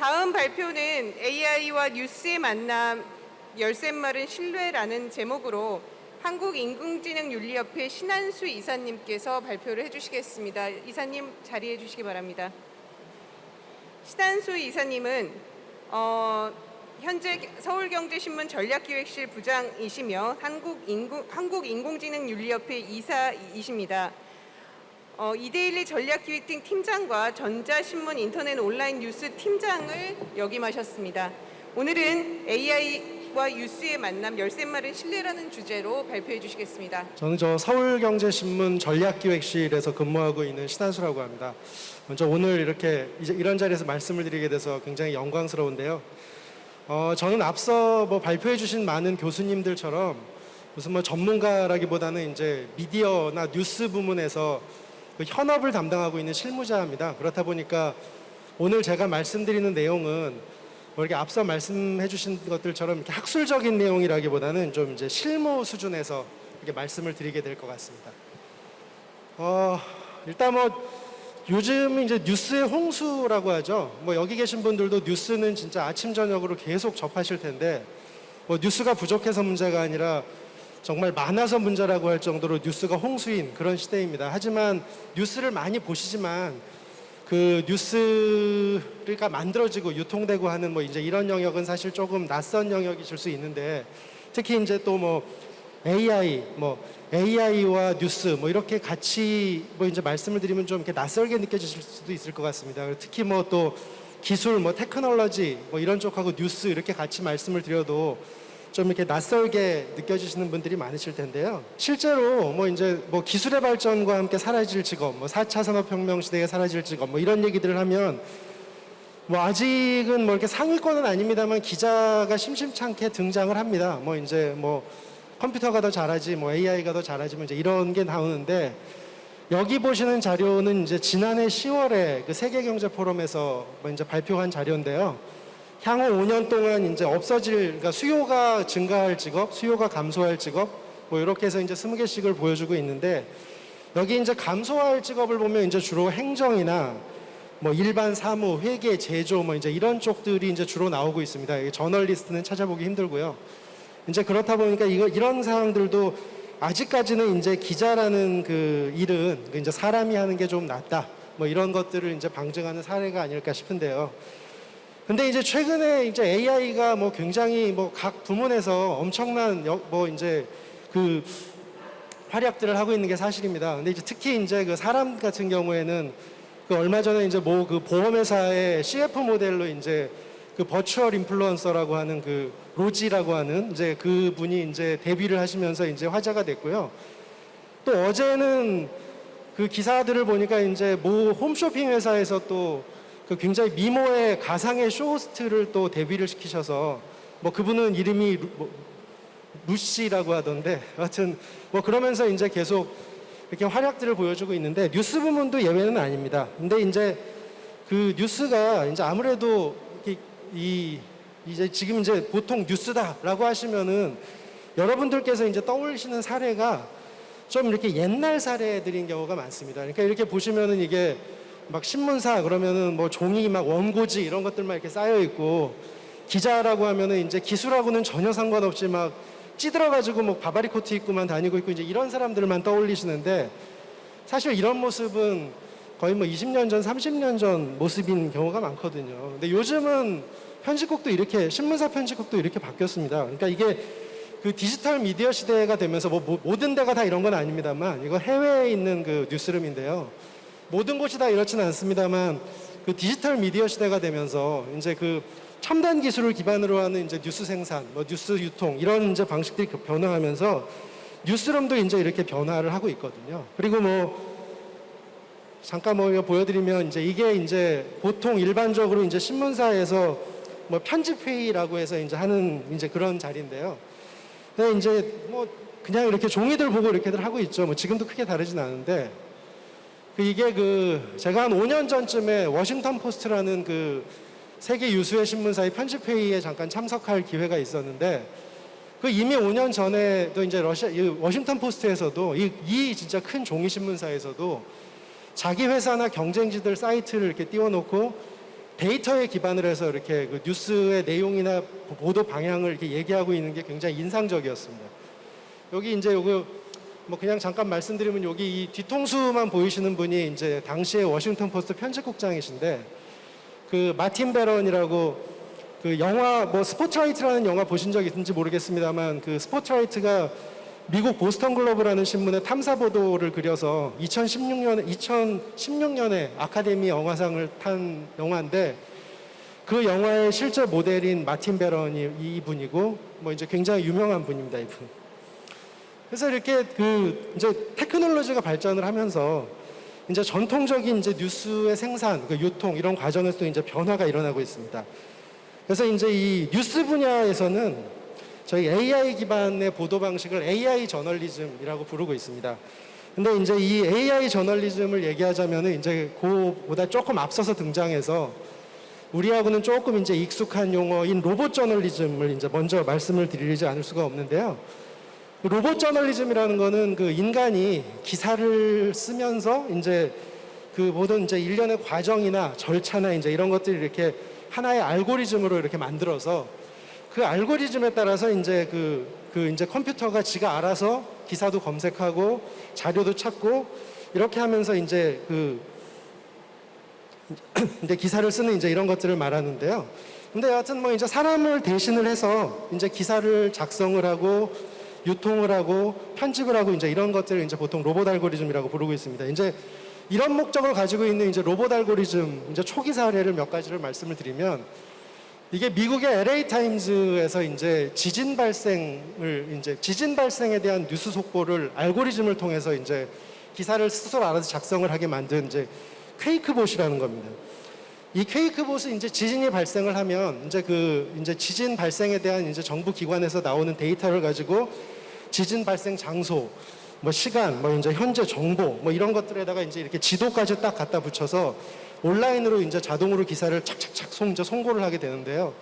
다음 발표는 AI와 뉴스의 만남 열쇠말은 신뢰라는 제목으로 한국인공지능윤리협회 신한수 이사님께서 발표를 해주시겠습니다. 이사님 자리해 주시기 바랍니다. 신한수 이사님은 현재 서울경제신문 전략기획실 부장이시며 한국인공지능윤리협회 이사이십니다. 이데일리 전략기획팀 팀장과 전자신문 인터넷 온라인 뉴스 팀장을 역임하셨습니다. 오늘은 AI와 뉴스의 만남 열쇠말은 신뢰라는 주제로 발표해 주시겠습니다. 저는 서울경제신문 전략기획실에서 근무하고 있는 신한수라고 합니다. 먼저 오늘 이렇게 이런 자리에서 말씀을 드리게 돼서 굉장히 영광스러운데요. 저는 앞서 발표해 주신 많은 교수님들처럼 무슨 전문가라기보다는 이제 미디어나 뉴스 부문에서 그 현업을 담당하고 있는 실무자입니다. 그렇다 보니까 오늘 제가 말씀드리는 내용은 이렇게 앞서 말씀해 주신 것들처럼 이렇게 학술적인 내용이라기보다는 좀 이제 실무 수준에서 이렇게 말씀을 드리게 될 것 같습니다. 일단 요즘 이제 뉴스의 홍수라고 하죠. 여기 계신 분들도 뉴스는 진짜 아침 저녁으로 계속 접하실 텐데 뉴스가 부족해서 문제가 아니라 정말 많아서 문제라고 할 정도로 뉴스가 홍수인 그런 시대입니다. 하지만 뉴스를 많이 보시지만 그 뉴스가 만들어지고 유통되고 하는 이제 이런 영역은 사실 조금 낯선 영역이실 수 있는데 특히 이제 또 AI와 뉴스 이렇게 같이 이제 말씀을 드리면 좀 이렇게 낯설게 느껴지실 수도 있을 것 같습니다. 특히 또 기술, 테크놀로지 이런 쪽하고 뉴스 이렇게 같이 말씀을 드려도 좀 이렇게 낯설게 느껴지시는 분들이 많으실 텐데요. 실제로 이제 기술의 발전과 함께 사라질 직업, 4차 산업혁명 시대에 사라질 직업 이런 얘기들을 하면 아직은 이렇게 상위권은 아닙니다만 기자가 심심찮게 등장을 합니다. 이제 컴퓨터가 더 잘하지, AI가 더 잘하지, 이제 이런 게 나오는데 여기 보시는 자료는 이제 지난해 10월에 그 세계경제포럼에서 이제 발표한 자료인데요. 향후 5년 동안 이제 그러니까 수요가 증가할 직업, 수요가 감소할 직업, 이렇게 해서 이제 20개씩을 보여주고 있는데 여기 이제 감소할 직업을 보면 이제 주로 행정이나 일반 사무, 회계, 제조 이제 이런 쪽들이 이제 주로 나오고 있습니다. 저널리스트는 찾아보기 힘들고요. 이제 그렇다 보니까 이런 사항들도 아직까지는 이제 기자라는 그 일은 이제 사람이 하는 게 좀 낫다. 이런 것들을 이제 방증하는 사례가 아닐까 싶은데요. 근데 이제 최근에 이제 AI가 굉장히 각 부문에서 엄청난 이제 그 활약들을 하고 있는 게 사실입니다. 근데 이제 특히 이제 그 사람 같은 경우에는 그 얼마 전에 이제 그 보험회사의 CF 모델로 이제 그 버추얼 인플루언서라고 하는 그 로지라고 하는 이제 그 분이 이제 데뷔를 하시면서 이제 화제가 됐고요. 또 어제는 그 기사들을 보니까 이제 홈쇼핑 회사에서 또 그 굉장히 미모의 가상의 쇼호스트를 또 데뷔를 시키셔서 그분은 이름이 루시라고 하던데 하여튼 그러면서 이제 계속 이렇게 활약들을 보여주고 있는데 뉴스 부문도 예외는 아닙니다. 근데 이제 그 뉴스가 이제 아무래도 이제 지금 이제 보통 뉴스다라고 하시면은 여러분들께서 이제 떠올리시는 사례가 좀 이렇게 옛날 사례들인 경우가 많습니다. 그러니까 이렇게 보시면은 이게 신문사 그러면은 종이 원고지 이런 것들만 이렇게 쌓여 있고 기자라고 하면은 이제 기술하고는 전혀 상관없이 찌들어가지고 바바리 코트 입고만 다니고 있고 이제 이런 사람들만 떠올리시는데 사실 이런 모습은 거의 20년 전, 30년 전 모습인 경우가 많거든요. 근데 요즘은 편집국도 이렇게 신문사 편집국도 이렇게 바뀌었습니다. 그러니까 이게 그 디지털 미디어 시대가 되면서 모든 데가 다 이런 건 아닙니다만 이거 해외에 있는 그 뉴스룸인데요. 모든 곳이 다 이렇지는 않습니다만 그 디지털 미디어 시대가 되면서 이제 그 첨단 기술을 기반으로 하는 이제 뉴스 생산, 뉴스 유통 이런 이제 방식들이 변화하면서 뉴스룸도 이제 이렇게 변화를 하고 있거든요. 그리고 잠깐 보여드리면 이게 이제 보통 일반적으로 이제 신문사에서 편집 회의라고 해서 이제 하는 이제 그런 자리인데요. 근데 이제 그냥 이렇게 종이들 보고 이렇게들 하고 있죠. 지금도 크게 다르진 않은데 이게 제가 한 5년 전쯤에 워싱턴 포스트라는 그 세계 유수의 신문사의 편집 회의에 잠깐 참석할 기회가 있었는데 이미 5년 전에도 이제 워싱턴 포스트에서도 이 진짜 큰 종이 신문사에서도 자기 회사나 경쟁지들 사이트를 이렇게 띄워놓고 데이터에 기반을 해서 이렇게 그 뉴스의 내용이나 보도 방향을 이렇게 얘기하고 있는 게 굉장히 인상적이었습니다. 여기 이제 요거 뭐 그냥 잠깐 말씀드리면 여기 이 뒤통수만 보이시는 분이 이제 당시에 워싱턴 포스트 편집국장이신데 그 마틴 베런이라고 그 영화 뭐 스포트라이트라는 영화 보신 적 있는지 모르겠습니다만 그 스포트라이트가 미국 보스턴 글로브라는 신문에 탐사 보도를 그려서 2016년에 아카데미 영화상을 탄 영화인데 그 영화의 실제 모델인 마틴 베런이 이분이고 뭐 이제 굉장히 유명한 분입니다, 이분. 그래서 이렇게 그 이제 테크놀로지가 발전을 하면서 이제 전통적인 이제 뉴스의 생산, 그 유통 이런 과정에서도 이제 변화가 일어나고 있습니다. 그래서 이제 이 뉴스 분야에서는 저희 AI 기반의 보도 방식을 AI 저널리즘이라고 부르고 있습니다. 근데 이제 이 AI 저널리즘을 얘기하자면은 이제 그보다 조금 앞서서 등장해서 우리하고는 조금 이제 익숙한 용어인 로봇 저널리즘을 이제 먼저 말씀을 드리지 않을 수가 없는데요. 로봇 저널리즘이라는 거는 그 인간이 기사를 쓰면서 이제 그 모든 이제 일련의 과정이나 절차나 이제 이런 것들이 이렇게 하나의 알고리즘으로 이렇게 만들어서 그 알고리즘에 따라서 이제 그 이제 컴퓨터가 지가 알아서 기사도 검색하고 자료도 찾고 이렇게 하면서 이제 이제 기사를 쓰는 이제 이런 것들을 말하는데요. 근데 여하튼 뭐 이제 사람을 대신을 해서 이제 기사를 작성을 하고 유통을 하고 편집을 하고 이제 이런 것들을 이제 보통 로봇 알고리즘이라고 부르고 있습니다. 이제 이런 목적을 가지고 있는 이제 로봇 알고리즘 이제 초기 사례를 몇 가지를 말씀을 드리면 이게 미국의 LA 타임즈에서 이제 지진 발생에 대한 뉴스 속보를 알고리즘을 통해서 이제 기사를 스스로 알아서 작성을 하게 만든 이제 퀘이크봇이라는 겁니다. 이 퀘이크봇은 이제 지진이 발생을 하면 이제 지진 발생에 대한 이제 정부 기관에서 나오는 데이터를 가지고 지진 발생 장소, 뭐 시간, 뭐 이제 현재 정보, 뭐 이런 것들에다가 이제 이렇게 지도까지 딱 갖다 붙여서 온라인으로 이제 자동으로 기사를 착착착 송고를 하게 되는데요.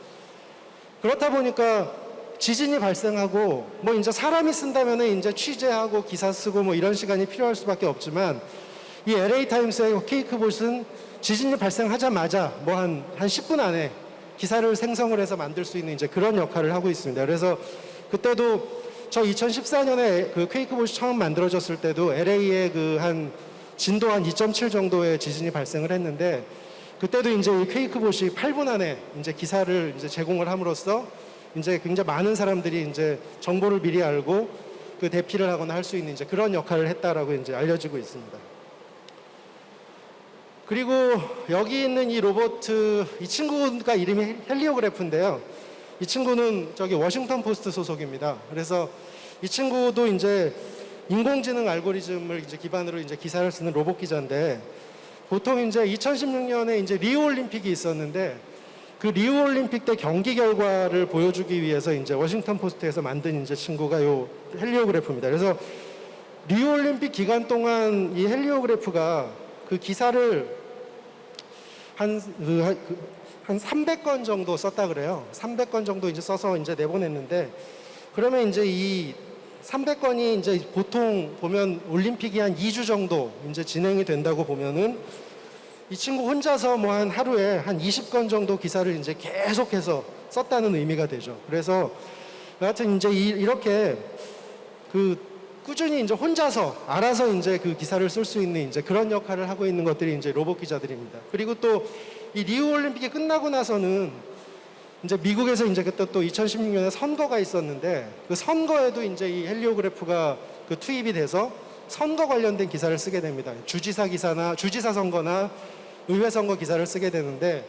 그렇다 보니까 지진이 발생하고 뭐 이제 사람이 쓴다면은 이제 취재하고 기사 쓰고 뭐 이런 시간이 필요할 수밖에 없지만 이 LA 타임스의 퀘이크봇은 지진이 발생하자마자 뭐 한 10분 안에 기사를 생성을 해서 만들 수 있는 이제 그런 역할을 하고 있습니다. 그래서 그때도 저 2014년에 그 퀘이크봇이 처음 만들어졌을 때도 LA에 그 한 진도 한 2.7 정도의 지진이 발생을 했는데 그때도 이제 이 퀘이크봇이 8분 안에 이제 기사를 이제 제공을 함으로써 이제 굉장히 많은 사람들이 이제 정보를 미리 알고 그 대피를 하거나 할 수 있는 이제 그런 역할을 했다라고 이제 알려지고 있습니다. 그리고 여기 있는 이 로봇, 이 친구가 이름이 헬리오그래프인데요. 이 친구는 저기 워싱턴 포스트 소속입니다. 그래서 이 친구도 이제 인공지능 알고리즘을 이제 기반으로 이제 기사를 쓰는 로봇 기자인데 보통 이제 2016년에 이제 리우 올림픽이 있었는데 그 리우 올림픽 때 경기 결과를 보여주기 위해서 이제 워싱턴 포스트에서 만든 이제 친구가 요 헬리오그래프입니다. 그래서 리우 올림픽 기간 동안 이 헬리오그래프가 그 기사를 한 300건 정도 썼다 그래요. 300건 정도 이제 써서 이제 내보냈는데 그러면 이제 이 300건이 이제 보통 보면 올림픽이 한 2주 정도 이제 진행이 된다고 보면은 이 친구 혼자서 뭐 한 하루에 한 20건 정도 기사를 이제 계속해서 썼다는 의미가 되죠. 그래서 여하튼 이제 이렇게 그 꾸준히 이제 혼자서 알아서 이제 그 기사를 쓸 수 있는 이제 그런 역할을 하고 있는 것들이 이제 로봇 기자들입니다. 그리고 또 이 리우 올림픽이 끝나고 나서는 이제 미국에서 이제 그때 또 2016년에 선거가 있었는데 그 선거에도 이제 이 헬리오그래프가 그 투입이 돼서 선거 관련된 기사를 쓰게 됩니다. 주지사 선거나 의회 선거 기사를 쓰게 되는데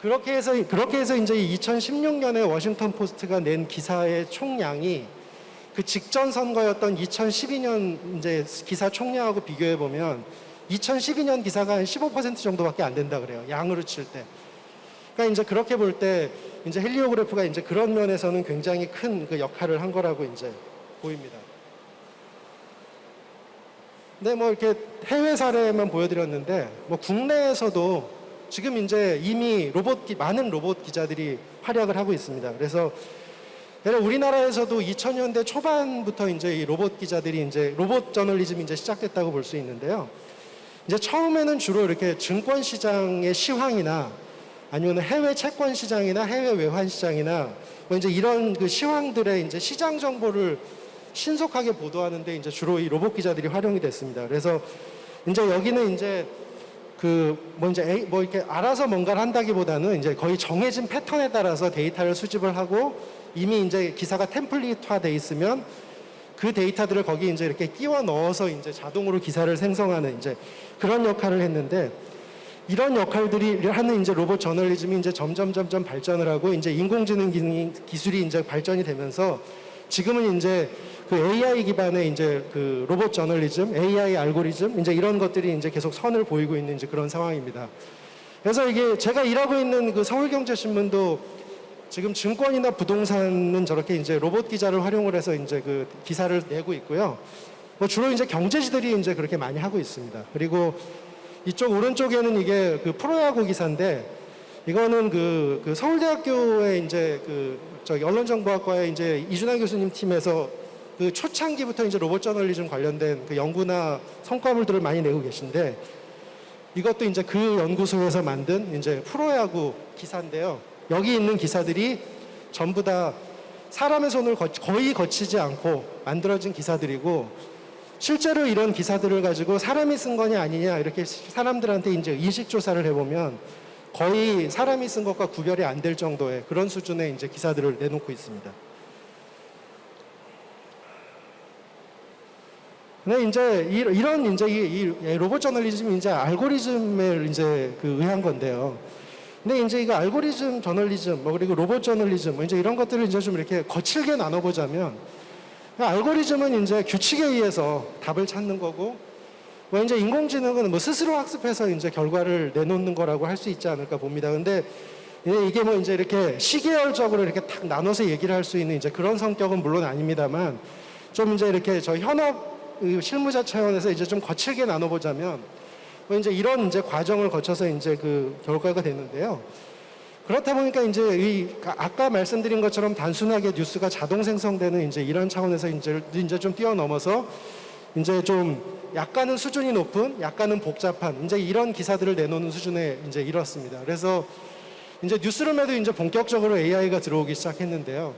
그렇게 해서 이제 2016년에 워싱턴 포스트가 낸 기사의 총량이 그 직전 선거였던 2012년 이제 기사 총량하고 비교해 보면 2012년 기사가 한 15% 정도밖에 안 된다 그래요. 양으로 칠 때. 그러니까 이제 그렇게 볼 때 이제 헬리오그래프가 이제 그런 면에서는 굉장히 큰 그 역할을 한 거라고 이제 보입니다. 네, 뭐 이렇게 해외 사례만 보여드렸는데 뭐 국내에서도 지금 이제 이미 많은 로봇 기자들이 활약을 하고 있습니다. 그래서 우리나라에서도 2000년대 초반부터 이제 이 로봇 기자들이 이제 로봇 저널리즘이 이제 시작됐다고 볼 수 있는데요. 이제 처음에는 주로 이렇게 증권 시장의 시황이나 아니면 해외 채권 시장이나 해외 외환 시장이나 뭐 이제 이런 그 시황들의 이제 시장 정보를 신속하게 보도하는데 이제 주로 이 로봇 기자들이 활용이 됐습니다. 그래서 이제 여기는 이제 뭐 이렇게 알아서 뭔가를 한다기보다는 이제 거의 정해진 패턴에 따라서 데이터를 수집을 하고 이미 이제 기사가 템플릿화 돼 있으면 그 데이터들을 거기 이제 이렇게 끼워 넣어서 이제 자동으로 기사를 생성하는 이제 그런 역할을 했는데, 이런 역할들이 하는 이제 로봇 저널리즘이 이제 점점 발전을 하고 이제 인공지능 기술이 이제 발전이 되면서 지금은 이제 그 AI 기반의 이제 그 로봇 저널리즘, AI 알고리즘 이제 이런 것들이 이제 계속 선을 보이고 있는 이제 그런 상황입니다. 그래서 이게 제가 일하고 있는 그 서울경제신문도 지금 증권이나 부동산은 저렇게 이제 로봇 기자를 활용을 해서 이제 그 기사를 내고 있고요. 뭐 주로 이제 경제지들이 이제 그렇게 많이 하고 있습니다. 그리고 이쪽 오른쪽에는 이게 그 프로야구 기사인데, 이거는 그 서울대학교의 이제 저기 언론정보학과의 이제 이준환 교수님 팀에서 그 초창기부터 이제 로봇 저널리즘 관련된 그 연구나 성과물들을 많이 내고 계신데, 이것도 이제 그 연구소에서 만든 이제 프로야구 기사인데요. 여기 있는 기사들이 전부 다 사람의 손을 거의 거치지 않고 만들어진 기사들이고, 실제로 이런 기사들을 가지고 사람이 쓴 거냐 아니냐 이렇게 사람들한테 이제 인식 조사를 해보면 거의 사람이 쓴 것과 구별이 안 될 정도의 그런 수준의 이제 기사들을 내놓고 있습니다. 근데 이제 이런 이제 이 로봇 저널리즘이 이제 알고리즘에 이제 의한 건데요. 근데 이제 이거 알고리즘 저널리즘, 뭐 그리고 로봇 저널리즘, 뭐 이제 이런 것들을 이제 좀 이렇게 거칠게 나눠보자면, 알고리즘은 이제 규칙에 의해서 답을 찾는 거고, 뭐 이제 인공지능은 뭐 스스로 학습해서 이제 결과를 내놓는 거라고 할 수 있지 않을까 봅니다. 근데 이게 뭐 이제 이렇게 시계열적으로 이렇게 탁 나눠서 얘기를 할 수 있는 이제 그런 성격은 물론 아닙니다만, 좀 이제 이렇게 저 현업 실무자 차원에서 이제 좀 거칠게 나눠보자면, 뭐 이제 이런 이제 과정을 거쳐서 이제 그 결과가 됐는데요. 그렇다 보니까 이제 아까 말씀드린 것처럼 단순하게 뉴스가 자동 생성되는 이제 이런 차원에서 이제 좀 뛰어넘어서 이제 좀 약간은 수준이 높은, 약간은 복잡한 이제 이런 기사들을 내놓는 수준에 이제 이렇습니다. 그래서 이제 뉴스룸에도 이제 본격적으로 AI가 들어오기 시작했는데요.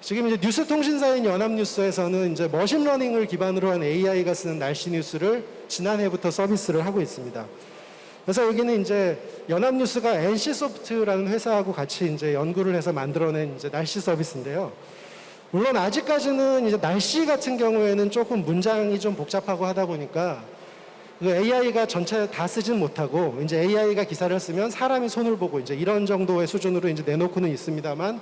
지금 이제 뉴스통신사인 연합뉴스에서는 이제 머신러닝을 기반으로 한 AI가 쓰는 날씨 뉴스를 지난해부터 서비스를 하고 있습니다. 그래서 여기는 이제 연합뉴스가 NC소프트라는 회사하고 같이 이제 연구를 해서 만들어낸 이제 날씨 서비스인데요. 물론 아직까지는 이제 날씨 같은 경우에는 조금 문장이 좀 복잡하고 하다 보니까 그 AI가 전체 다 쓰진 못하고, 이제 AI가 기사를 쓰면 사람이 손을 보고 이제 이런 정도의 수준으로 이제 내놓고는 있습니다만,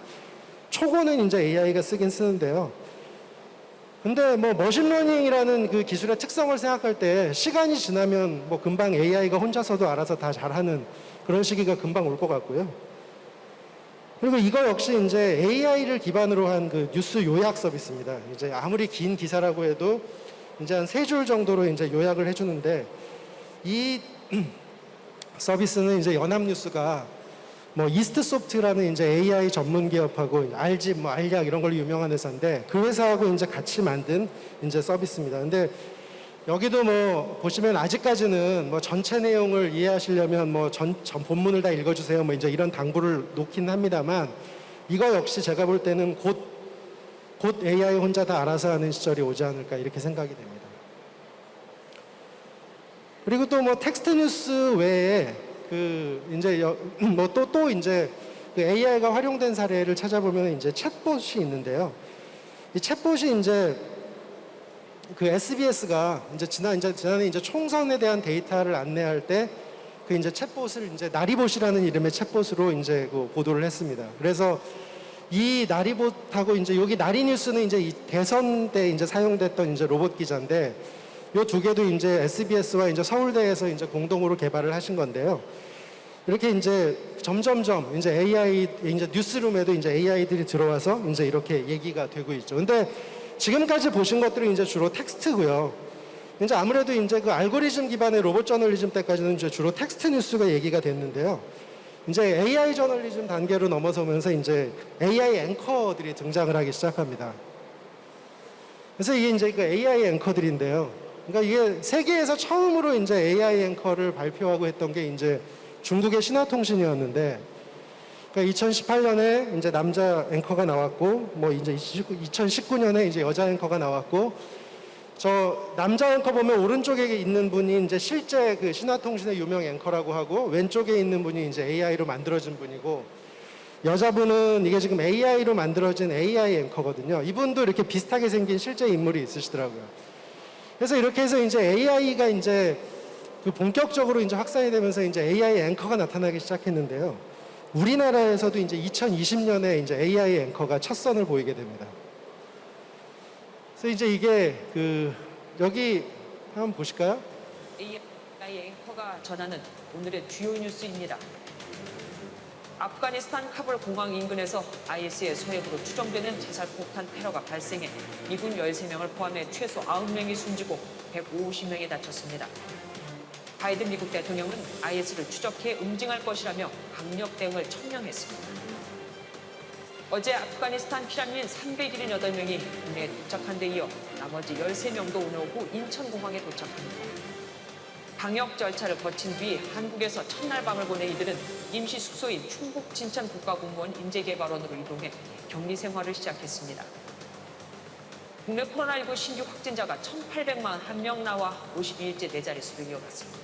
초고는 이제 AI가 쓰긴 쓰는데요. 근데 뭐 머신러닝이라는 그 기술의 특성을 생각할 때 시간이 지나면 뭐 금방 AI가 혼자서도 알아서 다 잘하는 그런 시기가 금방 올 것 같고요. 그리고 이거 역시 이제 AI를 기반으로 한 그 뉴스 요약 서비스입니다. 이제 아무리 긴 기사라고 해도 이제 한 3줄 정도로 이제 요약을 해주는데, 이 서비스는 이제 연합뉴스가 뭐 이스트소프트라는 이제 AI 전문 기업하고 알집, 뭐 알약 이런 걸로 유명한 회사인데, 그 회사하고 이제 같이 만든 이제 서비스입니다. 근데 여기도 뭐 보시면 아직까지는 뭐 전체 내용을 이해하시려면 뭐 전 본문을 다 읽어주세요, 뭐 이제 이런 당부를 놓긴 합니다만, 이거 역시 제가 볼 때는 곧 AI 혼자 다 알아서 하는 시절이 오지 않을까 이렇게 생각이 됩니다. 그리고 또 뭐 텍스트 뉴스 외에 그 이제 뭐 또 이제 그 AI가 활용된 사례를 찾아보면 이제 챗봇이 있는데요. 이 챗봇이 이제 그 SBS가 이제 지난해 이제 총선에 대한 데이터를 안내할 때 그 이제 챗봇을 이제 나리봇이라는 이름의 챗봇으로 이제 그 보도를 했습니다. 그래서 이 나리봇하고 이제 여기 나리뉴스는 이제 이 대선 때 이제 사용됐던 이제 로봇 기자인데, 요 두 개도 이제 SBS와 이제 서울대에서 이제 공동으로 개발을 하신 건데요. 이렇게 이제 점점점 이제 AI 이제 뉴스룸에도 이제 AI들이 들어와서 이제 이렇게 얘기가 되고 있죠. 근데 지금까지 보신 것들은 이제 주로 텍스트고요. 이제 아무래도 이제 그 알고리즘 기반의 로봇 저널리즘 때까지는 이제 주로 텍스트 뉴스가 얘기가 됐는데요. 이제 AI 저널리즘 단계로 넘어서면서 이제 AI 앵커들이 등장을 하기 시작합니다. 그래서 이게 이제 그 AI 앵커들인데요. 그러니까 이게 세계에서 처음으로 이제 AI 앵커를 발표하고 했던 게 이제 중국의 신화통신이었는데, 그러니까 2018년에 이제 남자 앵커가 나왔고, 뭐 이제 2019년에 이제 여자 앵커가 나왔고, 저 남자 앵커 보면 오른쪽에 있는 분이 이제 실제 그 신화통신의 유명 앵커라고 하고, 왼쪽에 있는 분이 이제 AI로 만들어진 분이고, 여자분은 이게 지금 AI로 만들어진 AI 앵커거든요. 이분도 이렇게 비슷하게 생긴 실제 인물이 있으시더라고요. 그래서 이렇게 해서 이제 AI가 이제 그 본격적으로 이제 확산이 되면서 이제 AI 앵커가 나타나기 시작했는데요. 우리나라에서도 이제 2020년에 이제 AI 앵커가 첫 선을 보이게 됩니다. 그래서 이제 이게 그 여기 한번 보실까요? AI 앵커가 전하는 오늘의 주요 뉴스입니다. 아프가니스탄 카불 공항 인근에서 IS의 소행으로 추정되는 자살폭탄 테러가 발생해 미군 13명을 포함해 최소 9명이 숨지고 150명이 다쳤습니다. 바이든 미국 대통령은 IS를 추적해 응징할 것이라며 강력 대응을 천명했습니다. 어제 아프가니스탄 피난민 378명이 국내에 도착한 데 이어 나머지 13명도 오늘 오후 인천공항에 도착합니다. 방역 절차를 거친 뒤 한국에서 첫날 밤을 보낸 이들은 임시 숙소인 충북 진천 국가공무원 인재개발원으로 이동해 격리 생활을 시작했습니다. 국내 코로나19 신규 확진자가 1,841명 나와 52일째 네 자릿수를 이어갔습니다.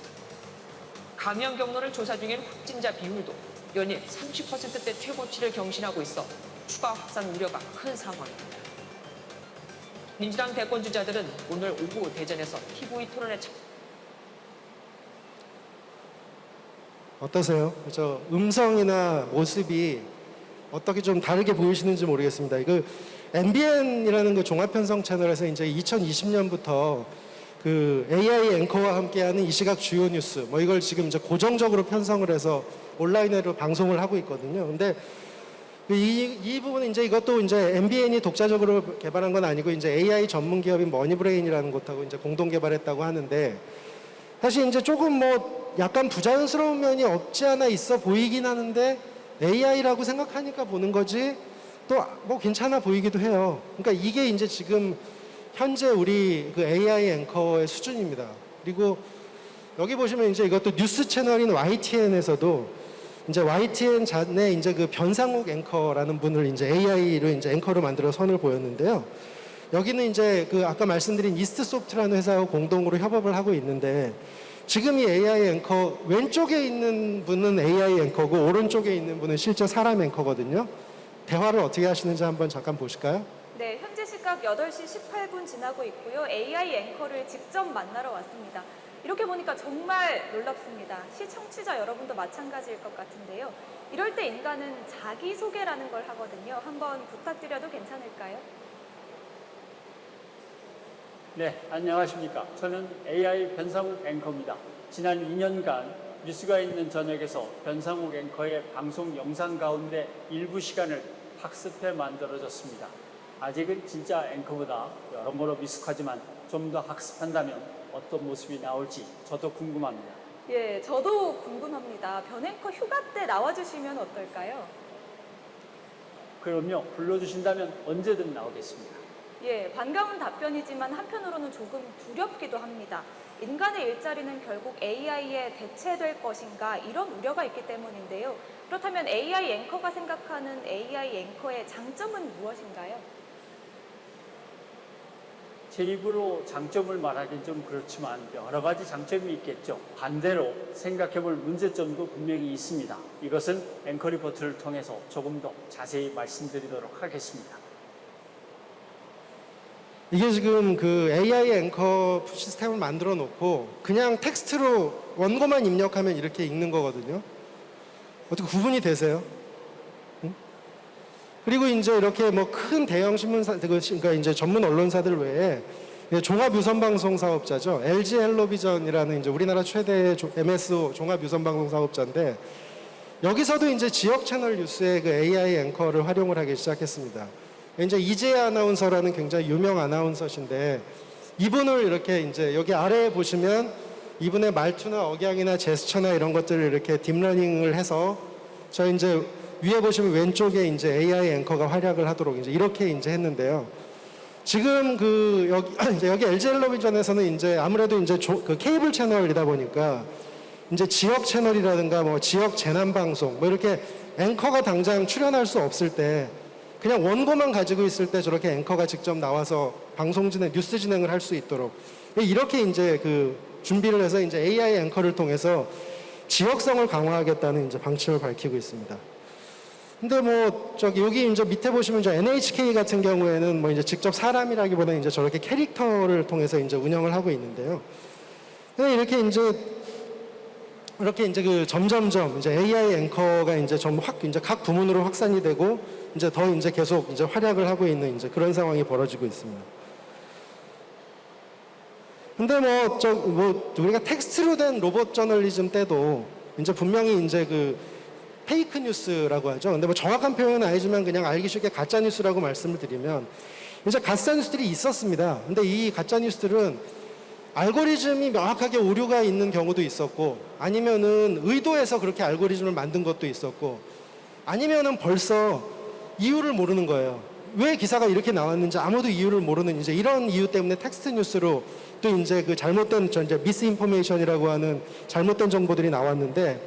감염 경로를 조사 중인 확진자 비율도 연일 30%대 최고치를 경신하고 있어 추가 확산 우려가 큰 상황입니다. 민주당 대권 주자들은 오늘 오후 대전에서 TV 토론에 어떠세요? 저 음성이나 모습이 어떻게 좀 다르게 보이시는지 모르겠습니다. 이거 MBN이라는 그 종합편성 채널에서 이제 2020년부터 그 AI 앵커와 함께하는 이 시각 주요 뉴스 뭐 이걸 지금 이제 고정적으로 편성을 해서 온라인으로 방송을 하고 있거든요. 근데 이 부분은 이제 이것도 이제 MBN이 독자적으로 개발한 건 아니고 이제 AI 전문 기업인 머니브레인이라는 곳하고 이제 공동 개발했다고 하는데, 사실 이제 조금 뭐 약간 부자연스러운 면이 없지 않아 있어 보이긴 하는데 AI라고 생각하니까 보는 거지 또 뭐 괜찮아 보이기도 해요. 그러니까 이게 이제 지금 현재 우리 그 AI 앵커의 수준입니다. 그리고 여기 보시면 이제 이것도 뉴스 채널인 YTN에서도 이제 YTN 잔에 이제 그 변상욱 앵커라는 분을 이제 AI로 이제 앵커로 만들어 선을 보였는데요. 여기는 이제 그 아까 말씀드린 이스트소프트라는 회사하고 공동으로 협업을 하고 있는데, 지금 이 AI 앵커 왼쪽에 있는 분은 AI 앵커고 오른쪽에 있는 분은 실제 사람 앵커거든요. 대화를 어떻게 하시는지 한번 잠깐 보실까요? 네, 현재 시각 8시 18분 지나고 있고요. AI 앵커를 직접 만나러 왔습니다. 이렇게 보니까 정말 놀랍습니다. 시청취자 여러분도 마찬가지일 것 같은데요. 이럴 때 인간은 자기소개라는 걸 하거든요. 한번 부탁드려도 괜찮을까요? 네, 안녕하십니까. 저는 AI 변상욱 앵커입니다. 지난 2년간 뉴스가 있는 저녁에서 변상욱 앵커의 방송 영상 가운데 일부 시간을 학습해 만들어졌습니다. 아직은 진짜 앵커보다 여러모로 미숙하지만 좀 더 학습한다면 어떤 모습이 나올지 저도 궁금합니다. 예, 저도 궁금합니다. 변 앵커 휴가 때 나와주시면 어떨까요? 그럼요, 불러주신다면 언제든 나오겠습니다. 예, 반가운 답변이지만 한편으로는 조금 두렵기도 합니다. 인간의 일자리는 결국 AI에 대체될 것인가 이런 우려가 있기 때문인데요. 그렇다면 AI 앵커가 생각하는 AI 앵커의 장점은 무엇인가요? 제 입으로 장점을 말하기는 좀 그렇지만 여러 가지 장점이 있겠죠. 반대로 생각해볼 문제점도 분명히 있습니다. 이것은 앵커 리포트를 통해서 조금 더 자세히 말씀드리도록 하겠습니다. 이게 지금 그 AI 앵커 시스템을 만들어 놓고 그냥 텍스트로 원고만 입력하면 이렇게 읽는 거거든요. 어떻게 구분이 되세요? 응? 그리고 이제 이렇게 뭐 큰 대형 신문사, 그러니까 이제 전문 언론사들 외에 종합 유선 방송 사업자죠. LG 헬로비전이라는 이제 우리나라 최대 MSO 종합 유선 방송 사업자인데, 여기서도 이제 지역 채널 뉴스에 그 AI 앵커를 활용을 하기 시작했습니다. 이제 이재희 아나운서라는 굉장히 유명 아나운서신데, 이분을 이렇게 이제 여기 아래에 보시면 이분의 말투나 억양이나 제스처나 이런 것들을 이렇게 딥러닝을 해서 저 이제 위에 보시면 왼쪽에 이제 AI 앵커가 활약을 하도록 이제 이렇게 이제 했는데요. 지금 여기 LG 헬로비전에서는 이제 아무래도 이제 그 케이블 채널이다 보니까 이제 지역 채널이라든가 뭐 지역 재난 방송 뭐 이렇게 앵커가 당장 출연할 수 없을 때 그냥 원고만 가지고 있을 때 저렇게 앵커가 직접 나와서 방송 진행, 뉴스 진행을 할 수 있도록 이렇게 이제 그 준비를 해서 이제 AI 앵커를 통해서 지역성을 강화하겠다는 이제 방침을 밝히고 있습니다. 근데 뭐 저기 여기 이제 밑에 보시면 이제 NHK 같은 경우에는 뭐 이제 직접 사람이라기보다는 이제 저렇게 캐릭터를 통해서 이제 운영을 하고 있는데요. 근데 이렇게 이제 그 점점점 이제 AI 앵커가 이제 이제 각 부문으로 확산이 되고 이제 더 이제 계속 이제 활약을 하고 있는 이제 그런 상황이 벌어지고 있습니다. 근데 뭐 우리가 텍스트로 된 로봇 저널리즘 때도 이제 분명히 이제 그 페이크 뉴스라고 하죠. 근데 뭐 정확한 표현은 아니지만 그냥 알기 쉽게 가짜 뉴스라고 말씀을 드리면 이제 가짜 뉴스들이 있었습니다. 근데 이 가짜 뉴스들은 알고리즘이 명확하게 오류가 있는 경우도 있었고 아니면은 의도해서 그렇게 알고리즘을 만든 것도 있었고 아니면은 벌써 이유를 모르는 거예요. 왜 기사가 이렇게 나왔는지 아무도 이유를 모르는 이제 이런 이유 때문에 텍스트 뉴스로 또 이제 그 잘못된 이제 미스인포메이션이라고 하는 잘못된 정보들이 나왔는데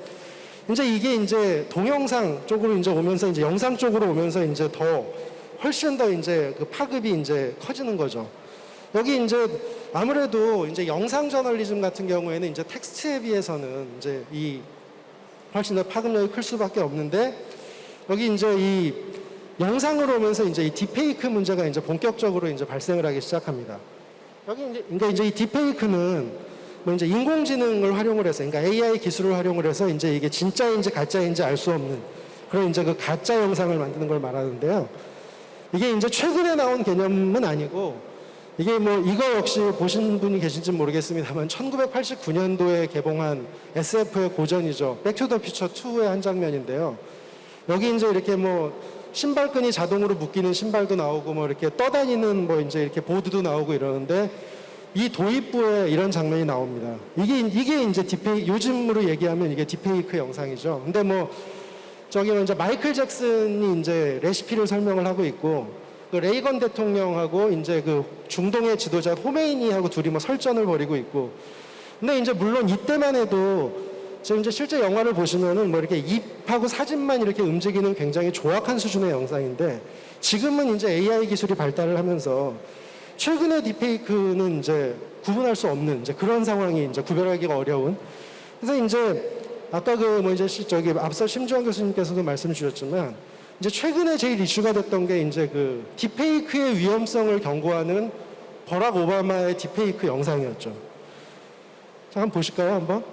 이제 이게 이제 동영상 쪽으로 이제 오면서 이제 영상 쪽으로 오면서 이제 훨씬 더 이제 그 파급이 이제 커지는 거죠. 여기 이제 아무래도 이제 영상 저널리즘 같은 경우에는 이제 텍스트에 비해서는 이제 이 훨씬 더 파급력이 클 수밖에 없는데 여기 이제 이 영상으로 오면서 이제 이 딥페이크 문제가 이제 본격적으로 이제 발생을 하기 시작합니다. 여기 이제 그러니까 이제 이 딥페이크는 뭐 이제 인공지능을 활용을 해서 그러니까 AI 기술을 활용을 해서 이제 이게 진짜인지 가짜인지 알 수 없는 그런 이제 그 가짜 영상을 만드는 걸 말하는데요. 이게 이제 최근에 나온 개념은 아니고 이게 뭐 이거 역시 보신 분이 계신지 모르겠습니다만 1989년도에 개봉한 SF의 고전이죠. 백투더퓨처 2의 한 장면인데요. 여기 이제 이렇게 뭐 신발끈이 자동으로 묶이는 신발도 나오고 뭐 이렇게 떠다니는 뭐 이제 이렇게 보드도 나오고 이러는데 이 도입부에 이런 장면이 나옵니다. 이게 이제 요즘으로 얘기하면 이게 딥페이크 영상이죠. 근데 뭐 저기 이제 마이클 잭슨이 이제 레시피를 설명을 하고 있고 그 레이건 대통령하고 이제 그 중동의 지도자 호메이니하고 둘이 뭐 설전을 벌이고 있고 근데 이제 물론 이때만 해도 지금 이제 실제 영화를 보시면은 뭐 이렇게 입하고 사진만 이렇게 움직이는 굉장히 조악한 수준의 영상인데 지금은 이제 AI 기술이 발달을 하면서 최근의 딥페이크는 이제 구분할 수 없는 이제 그런 상황이 이제 구별하기가 어려운. 그래서 이제 아까 그 뭐 이제 저기 앞서 심주환 교수님께서도 말씀 주셨지만 이제 최근에 제일 이슈가 됐던 게 이제 그 딥페이크의 위험성을 경고하는 버락 오바마의 딥페이크 영상이었죠. 자, 한번 보실까요, 한번?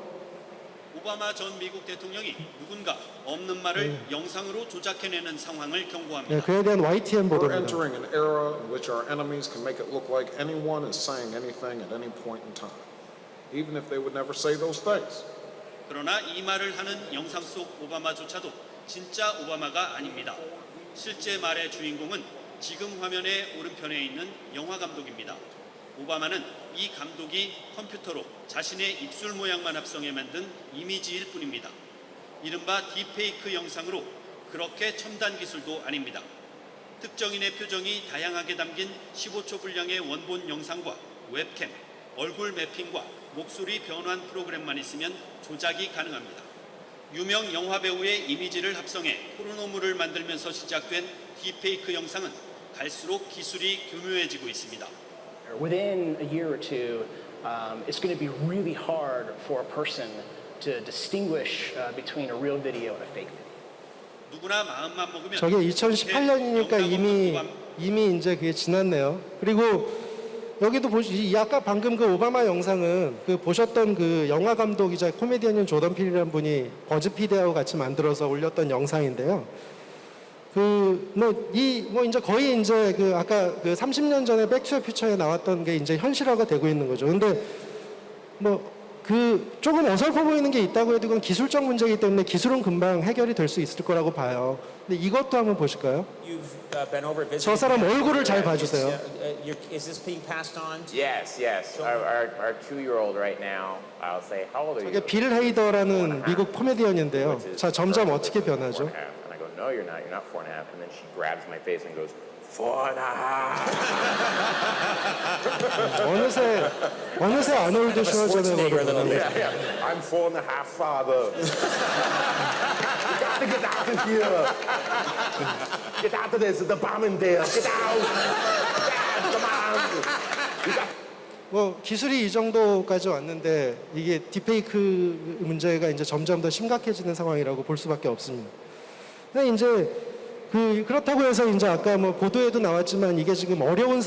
오바마 전 미국 대통령이 누군가 없는 말을 영상으로 조작해내는 상황을 경고합니다. 네, 그에 대한 YTN We're 보도입니다. entering an era in which our enemies can make it look like anyone is saying anything at any point in time, even if they would never say those things. 그러나 이 말을 하는 영상 속 오바마조차도 진짜 오바마가 아닙니다. 실제 말의 주인공은 지금 화면의 오른편에 있는 영화 감독입니다. 오바마는 이 감독이 컴퓨터로 자신의 입술 모양만 합성해 만든 이미지일 뿐입니다. 이른바 딥페이크 영상으로 그렇게 첨단 기술도 아닙니다. 특정인의 표정이 다양하게 담긴 15초 분량의 원본 영상과 웹캠, 얼굴 매핑과 목소리 변환 프로그램만 있으면 조작이 가능합니다. 유명 영화 배우의 이미지를 합성해 포르노물을 만들면서 시작된 딥페이크 영상은 갈수록 기술이 교묘해지고 있습니다. Within a year or two, it's going to be really hard for a person to distinguish between a real video and a fake video. 누구나 마음만 먹으면 저게 2018년이니까 이미 이제 그게 지났네요. 그리고 여기도 아까 방금 그 오바마 영상은 그 보셨던 그 영화 감독이자 코미디언인 조던 필이라는 분이 버즈피드하고 같이 만들어서 올렸던 영상인데요. 이제 거의 이제 그 아까 그 30년 전에 백투더퓨처에 나왔던 게 이제 현실화가 되고 있는 거죠. 근데 뭐 그 조금 어설퍼 보이는 게 있다고 해도 그건 기술적 문제이기 때문에 기술은 금방 해결이 될 수 있을 거라고 봐요. 근데 이것도 한번 보실까요? 저 사람 얼굴을 잘 봐주세요. Is this being passed on? Yes. Our 2-year-old right now, I'll say, how old are you? 저게 빌 헤이더라는 미국 코미디언인데요. 자, 점점 어떻게 변하죠? And I go, no. no, you're not 4.5. And then she grabs my face and goes, 4.5. 어느새 아놀드 슈워제네거가 되는 거죠. Yeah. I'm 4.5, father. You got to get out of here. Get out of this. The bomb in there. Get out. Dad, come on. 뭐 기술이 이 정도까지 왔는데 이게 딥페이크 문제가 이제 점점 더 심각해지는 상황이라고 볼 수밖에 없습니다. 근데 이제 그렇다고 해서 이제 아까 뭐 보도에도 나왔지만 이게 지금 어려운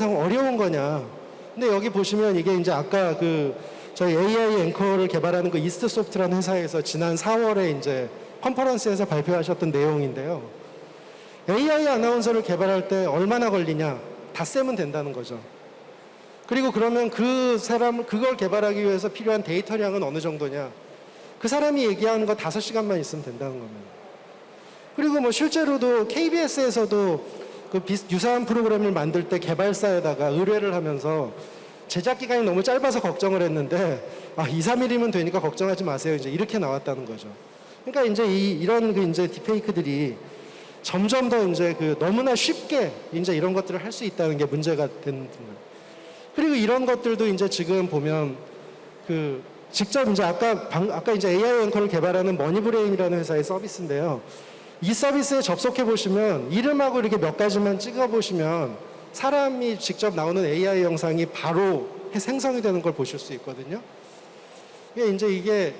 거냐? 근데 여기 보시면 이게 이제 아까 저희 AI 앵커를 개발하는 그 이스트소프트라는 회사에서 지난 4월에 이제 컨퍼런스에서 발표하셨던 내용인데요. AI 아나운서를 개발할 때 얼마나 걸리냐? 닷새면 된다는 거죠. 그리고 그러면 그걸 개발하기 위해서 필요한 데이터량은 어느 정도냐? 그 사람이 얘기하는 거 5시간만 있으면 된다는 겁니다. 그리고 뭐 실제로도 KBS에서도 유사한 프로그램을 만들 때 개발사에다가 의뢰를 하면서 제작 기간이 너무 짧아서 걱정을 했는데 2, 3일이면 되니까 걱정하지 마세요. 이제 이렇게 나왔다는 거죠. 그러니까 이제 이런 이제 딥페이크들이 점점 더 이제 너무나 쉽게 이제 이런 것들을 할 수 있다는 게 문제가 되는 거예요. 그리고 이런 것들도 이제 지금 보면 직접 이제 아까 이제 AI 앵커를 개발하는 머니브레인이라는 회사의 서비스인데요. 이 서비스에 접속해 보시면 이름하고 이렇게 몇 가지만 찍어 보시면 사람이 직접 나오는 AI 영상이 바로 생성이 되는 걸 보실 수 있거든요. 이게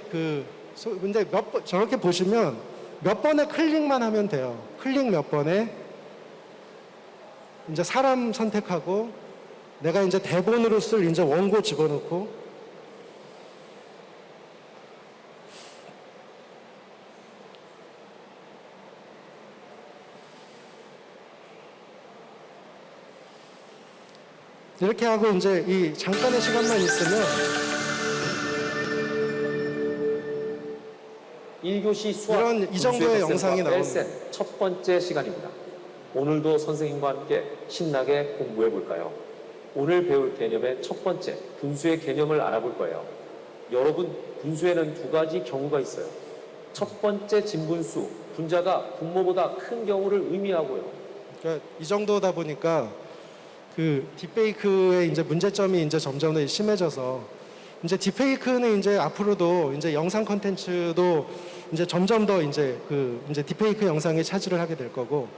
근데 저렇게 보시면 몇 번의 클릭만 하면 돼요. 클릭 몇 번에 이제 사람 선택하고 내가 이제 대본으로 쓸 이제 원고 집어넣고 이렇게 하고 이제 이 잠깐의 시간만 있으면 1교시 수학 이런 이 정도의 영상이 나옵니다. 첫 번째 시간입니다. 오늘도 선생님과 함께 신나게 공부해 볼까요? 오늘 배울 개념의 첫 번째, 분수의 개념을 알아볼 거예요. 여러분, 분수에는 2가지 경우가 있어요. 첫 번째 진분수, 분자가 분모보다 큰 경우를 의미하고요. 그러니까 이 정도다 보니까 딥페이크의 이제 문제점이 이제 점점 더 심해져서 이제 딥페이크는 이제 앞으로도 이제 영상 콘텐츠도 이제 점점 더 이제 이제 딥페이크 영상에 차지를 하게 될 거고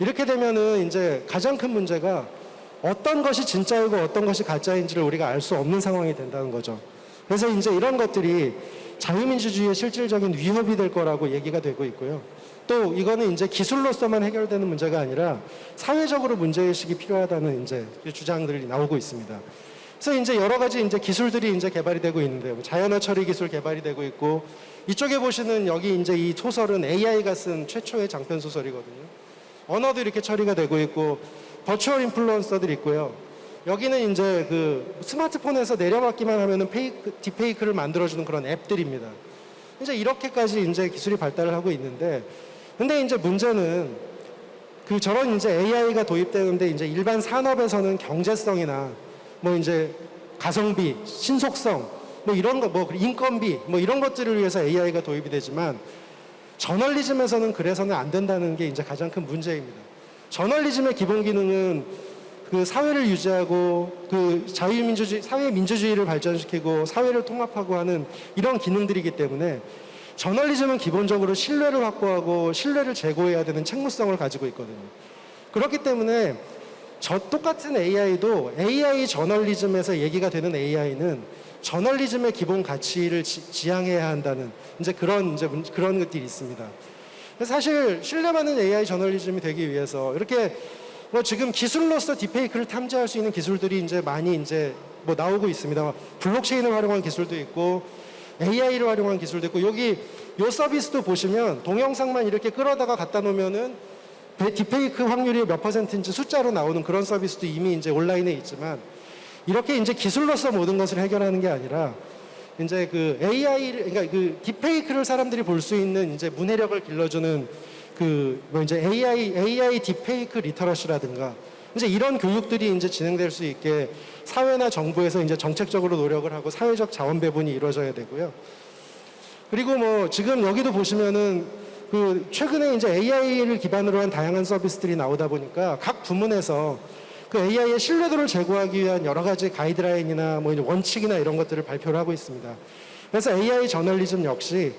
이렇게 되면은 이제 가장 큰 문제가 어떤 것이 진짜이고 어떤 것이 가짜인지를 우리가 알 수 없는 상황이 된다는 거죠. 그래서 이제 이런 것들이 자유민주주의의 실질적인 위협이 될 거라고 얘기가 되고 있고요. 또 이거는 이제 기술로서만 해결되는 문제가 아니라 사회적으로 문제의식이 필요하다는 이제 주장들이 나오고 있습니다. 그래서 이제 여러 가지 이제 기술들이 이제 개발이 되고 있는데요. 자연어 처리 기술 개발이 되고 있고 이쪽에 보시는 여기 이제 이 소설은 AI가 쓴 최초의 장편 소설이거든요. 언어도 이렇게 처리가 되고 있고 버추얼 인플루언서들이 있고요. 여기는 이제 스마트폰에서 내려받기만 하면은 딥페이크를 만들어주는 그런 앱들입니다. 이제 이렇게까지 이제 기술이 발달을 하고 있는데, 근데 이제 문제는 저런 이제 AI가 도입되는데 이제 일반 산업에서는 경제성이나 뭐 이제 가성비, 신속성, 뭐 이런 거, 뭐 인건비, 뭐 이런 것들을 위해서 AI가 도입이 되지만 저널리즘에서는 그래서는 안 된다는 게 이제 가장 큰 문제입니다. 저널리즘의 기본 기능은 사회를 유지하고 사회 민주주의를 발전시키고 사회를 통합하고 하는 이런 기능들이기 때문에 저널리즘은 기본적으로 신뢰를 확보하고 신뢰를 제고해야 되는 책무성을 가지고 있거든요. 그렇기 때문에 똑같은 AI도 AI 저널리즘에서 얘기가 되는 AI는 저널리즘의 기본 가치를 지향해야 한다는 이제 그런 것들이 있습니다. 사실 신뢰받는 AI 저널리즘이 되기 위해서 이렇게 지금 기술로서 딥페이크를 탐지할 수 있는 기술들이 이제 많이 이제 나오고 있습니다. 블록체인을 활용한 기술도 있고 AI를 활용한 기술도 있고 여기 요 서비스도 보시면 동영상만 이렇게 끌어다가 갖다 놓으면은 딥페이크 확률이 몇 %인지 숫자로 나오는 그런 서비스도 이미 이제 온라인에 있지만 이렇게 이제 기술로서 모든 것을 해결하는 게 아니라 이제 그러니까 딥페이크를 사람들이 볼 수 있는 이제 문해력을 길러주는 이제 AI 딥페이크 리터러시라든가 이제 이런 교육들이 이제 진행될 수 있게 사회나 정부에서 이제 정책적으로 노력을 하고 사회적 자원 배분이 이루어져야 되고요. 그리고 지금 여기도 보시면은 그 최근에 이제 AI를 기반으로 한 다양한 서비스들이 나오다 보니까 각 부문에서 그 AI의 신뢰도를 제고하기 위한 여러 가지 가이드라인이나 뭐 이제 원칙이나 이런 것들을 발표를 하고 있습니다. 그래서 AI 저널리즘 역시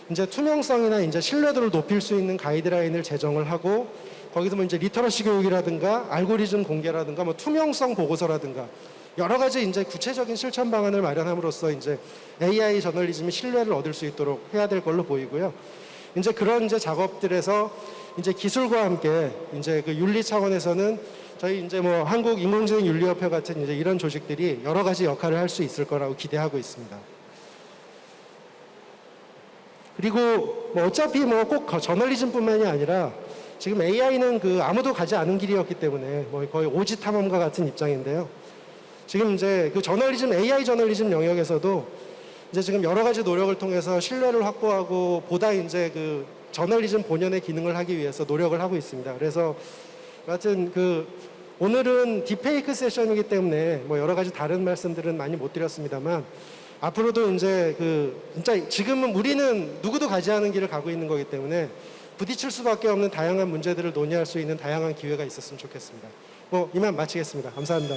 이제 투명성이나 이제 신뢰도를 높일 수 있는 가이드라인을 제정을 하고 거기서 뭐 이제 리터러시 교육이라든가 알고리즘 공개라든가 뭐 투명성 보고서라든가 여러 가지 이제 구체적인 실천 방안을 마련함으로써 이제 AI 저널리즘이 신뢰를 얻을 수 있도록 해야 될 걸로 보이고요. 이제 그런 이제 작업들에서 이제 기술과 함께 이제 그 윤리 차원에서는 저희 이제 뭐 한국 인공지능 윤리협회 같은 이제 이런 조직들이 여러 가지 역할을 할 수 있을 거라고 기대하고 있습니다. 그리고 뭐 어차피 뭐 꼭 저널리즘뿐만이 아니라 지금 AI는 그 아무도 가지 않은 길이었기 때문에 뭐 거의 오지 탐험과 같은 입장인데요. 지금 이제 그 저널리즘, AI 저널리즘 영역에서도 이제 지금 여러 가지 노력을 통해서 신뢰를 확보하고 보다 이제 그 저널리즘 본연의 기능을 하기 위해서 노력을 하고 있습니다. 그래서 여하튼 그 오늘은 딥페이크 세션이기 때문에 뭐 여러 가지 다른 말씀들은 많이 못 드렸습니다만 앞으로도 이제 그 진짜 지금은 우리는 누구도 가지 않은 길을 가고 있는 거기 때문에 부딪힐 수밖에 없는 다양한 문제들을 논의할 수 있는 다양한 기회가 있었으면 좋겠습니다. 뭐 이만 마치겠습니다. 감사합니다.